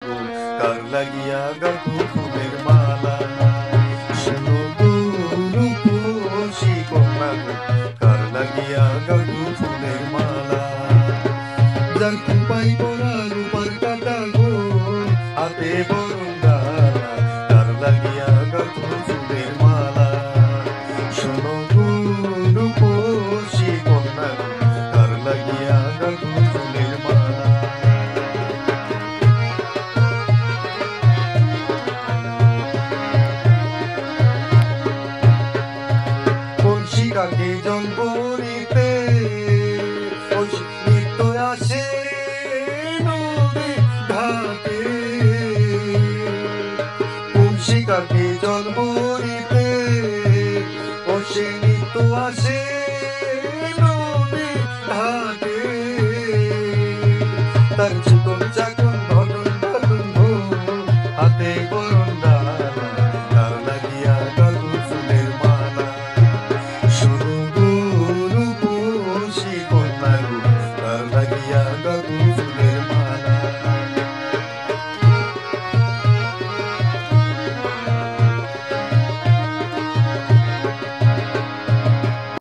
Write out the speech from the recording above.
কার লাগিয়া গাঁথু ফুলের মালা শোনো গো রূপসী কন্যা গো কার লাগিয়া গাঁথু ফুলের মালা যার খুপাই পরা রূপার কাটা গো হাতে বরণ ডালা কার লাগিয়া গাঁথু ফুলের মালা শোনো গো রূপসী কন্যা গো কার লাগিয়া গাঁথু ফুলের মালা কাকে জন্মরিতে নিত্য আসে নদী ঘাটে কাকে জন্ম